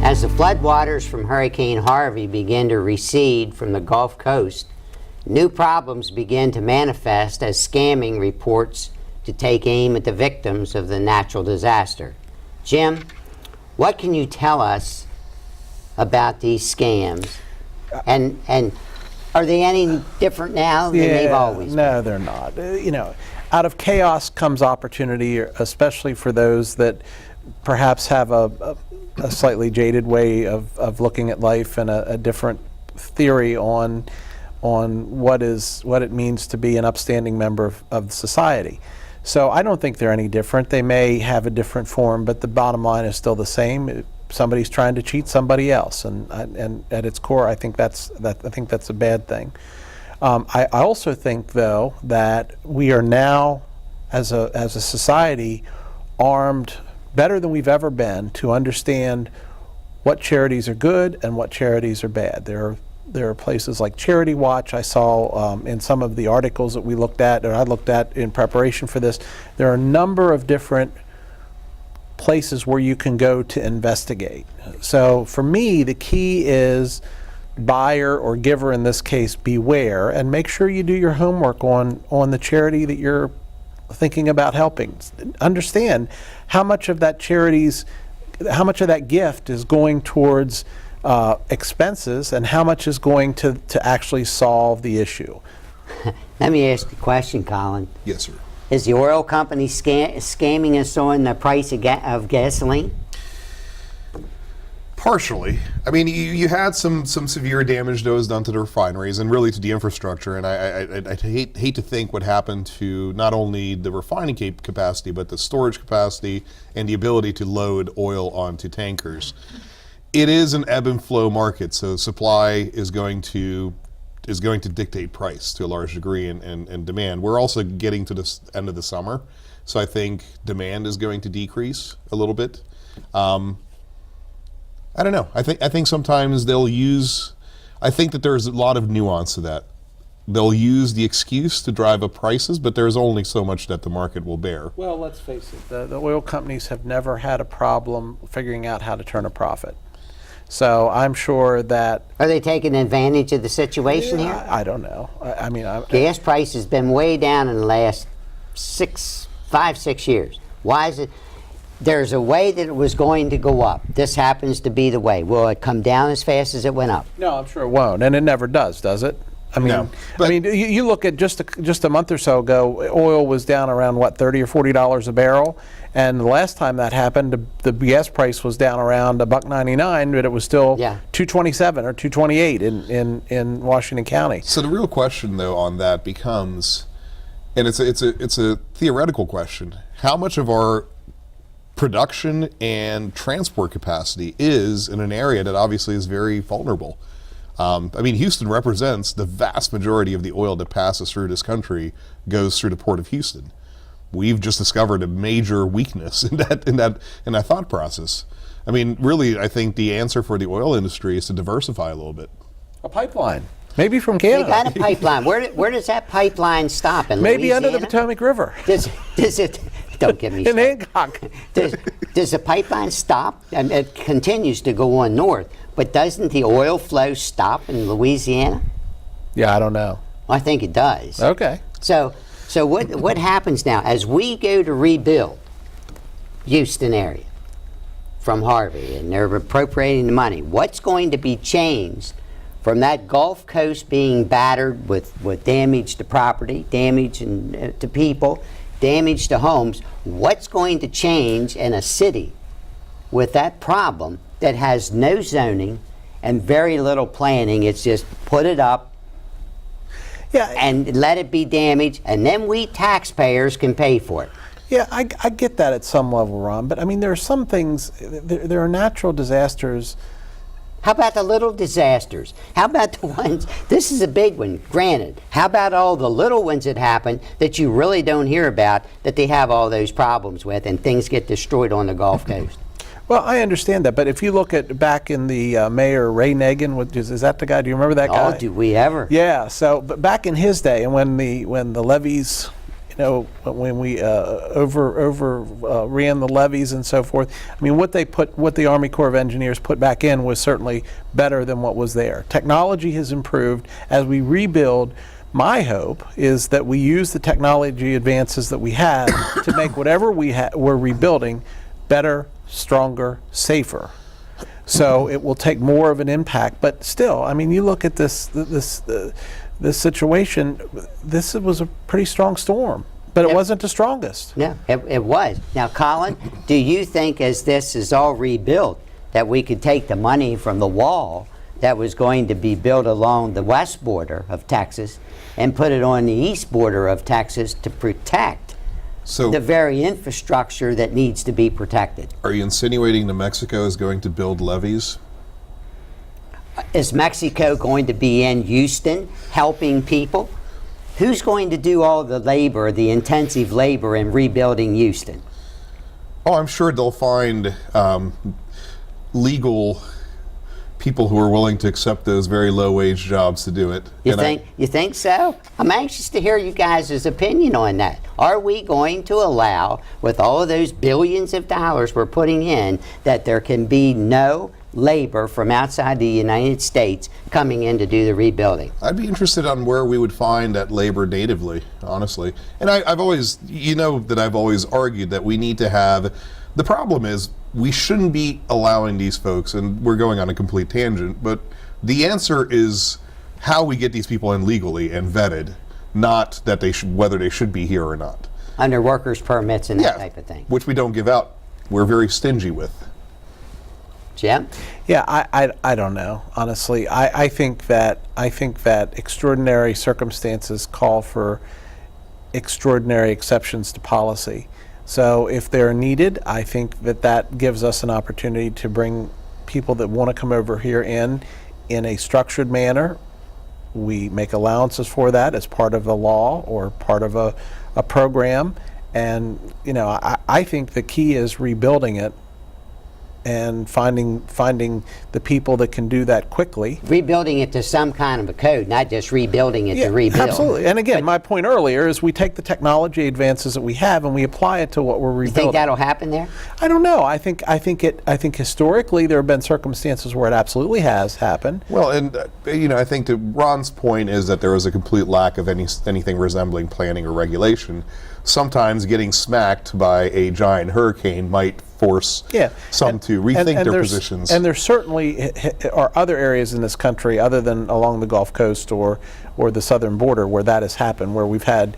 As the floodwaters from Hurricane Harvey begin to recede from the Gulf Coast, new problems begin to manifest as scamming reports to take aim at the victims of the natural disaster. Jim, what can you tell us about these scams? And are they any different now than they've always been? No, they're not. Out of chaos comes opportunity, especially for those that perhaps have a slightly jaded way of looking at life and a different theory on what it means to be an upstanding member of society. So I don't think they're any different. They may have a different form, but the bottom line is still the same. Somebody's trying to cheat somebody else, and at its core, I think that's a bad thing. I also think, though, that we are now, as a society, armed better than we've ever been to understand what charities are good and what charities are bad. There are places like Charity Watch. I saw in some of the articles that we looked at, or I looked at in preparation for this, there are a number of different places where you can go to investigate. So for me, the key is buyer or giver, in this case, beware, and make sure you do your homework on the charity that you're thinking about helping. Understand how much of that gift is going towards expenses and how much is going to actually solve the issue. Let me ask you a question, Colin. Yes, sir. Is the oil company scamming us on the price of gasoline? Partially. I mean, you had some severe damage that was done to the refineries and really to the infrastructure, and I hate to think what happened to not only the refining capacity, but the storage capacity and the ability to load oil onto tankers. It is an ebb and flow market, so supply is going to dictate price to a large degree and demand. We're also getting to the end of the summer, so I think demand is going to decrease a little bit. I don't know. I think sometimes I think that there's a lot of nuance to that. They'll use the excuse to drive up prices, but there's only so much that the market will bear. Well, let's face it, the oil companies have never had a problem figuring out how to turn a profit. So I'm sure that... Are they taking advantage of the situation here? I don't know. Gas price has been way down in the last 5, 6 years. Why is it? There's a way that it was going to go up. This happens to be the way. Will it come down as fast as it went up? No, I'm sure it won't, and it never does it? No, you look at just a month or so ago, oil was down around what, $30 or $40 a barrel, and the last time that happened, the gas price was down around $1.99, but it was still $2.27 or $2.28 in Washington County. So the real question, though, on that becomes, and it's a theoretical question: how much of our production and transport capacity is in an area that obviously is very vulnerable? Houston represents the vast majority of the oil that passes through this country goes through the port of Houston. We've just discovered a major weakness in that thought process. Really, I think the answer for the oil industry is to diversify a little bit. A pipeline, maybe from Canada. They got a pipeline. Where does that pipeline stop? In maybe Louisiana? under the Potomac River. Does it? Don't get me started. In Hancock. Does the pipeline stop? It continues to go on north, but doesn't the oil flow stop in Louisiana? Yeah, I don't know. I think it does. Okay. So what happens now as we go to rebuild Houston area from Harvey, and they're appropriating the money? What's going to be changed from that Gulf Coast being battered with damage to property, damage to people, damage to homes? What's going to change in a city with that problem that has no zoning and very little planning? It's just put it up and let it be damaged, and then we taxpayers can pay for it. Yeah, I get that at some level, Ron, but there are some things, there are natural disasters. How about the little disasters? How about the ones, this is a big one, granted. How about all the little ones that happen that you really don't hear about, that they have all those problems with, and things get destroyed on the Gulf Coast? Well, I understand that, but if you look at back in the Mayor Ray Nagin, is that the guy? Do you remember that guy? Oh, do we ever? Yeah. So, but back in his day, and when the levees when we ran the levees and so forth. I mean, what the Army Corps of Engineers put back in was certainly better than what was there. Technology has improved. As we rebuild, my hope is that we use the technology advances that we have to make whatever we're rebuilding better, stronger, safer. So it will take more of an impact. But still, I mean, you look at this situation. This was a pretty strong storm, but it wasn't the strongest. No, it was. Now, Colin, do you think as this is all rebuilt that we could take the money from the wall that was going to be built along the west border of Texas and put it on the east border of Texas to protect the very infrastructure that needs to be protected? Are you insinuating New Mexico is going to build levees? Is Mexico going to be in Houston helping people? Who's going to do all the labor, the intensive labor in rebuilding Houston? Oh, I'm sure they'll find legal people who are willing to accept those very low-wage jobs to do it. You think so? I'm anxious to hear you guys' opinion on that. Are we going to allow, with all of those billions of dollars we're putting in, that there can be no labor from outside the United States coming in to do the rebuilding? I'd be interested on where we would find that labor natively, honestly. And I've always, I've always argued that we need to have, the problem is we shouldn't be allowing these folks, and we're going on a complete tangent, but the answer is how we get these people in legally and vetted, not that whether they should be here or not. Under workers' permits and that type of thing. Which we don't give out. We're very stingy with. Jim? Yeah, I don't know, honestly. I think that extraordinary circumstances call for extraordinary exceptions to policy. So if they're needed, I think that gives us an opportunity to bring people that want to come over here in a structured manner. We make allowances for that as part of the law or part of a program. And, I think the key is rebuilding it and finding the people that can do that quickly. Rebuilding it to some kind of a code, not just rebuilding it to rebuild. Absolutely. And again, my point earlier is we take the technology advances that we have and we apply it to what we're rebuilding. You think that'll happen there? I don't know. I think historically there have been circumstances where it absolutely has happened. Well, and I think to Ron's point is that there was a complete lack of anything resembling planning or regulation. Sometimes getting smacked by a giant hurricane might force some to rethink their positions. And there certainly are other areas in this country, other than along the Gulf Coast or the southern border, where that has happened, where we've had,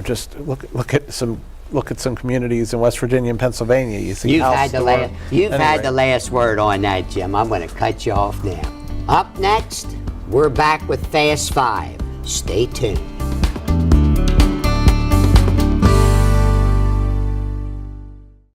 just look at some communities in West Virginia and Pennsylvania. You see you've had the last word on that, Jim. I'm going to cut you off now. Up next, we're back with Fast Five. Stay tuned.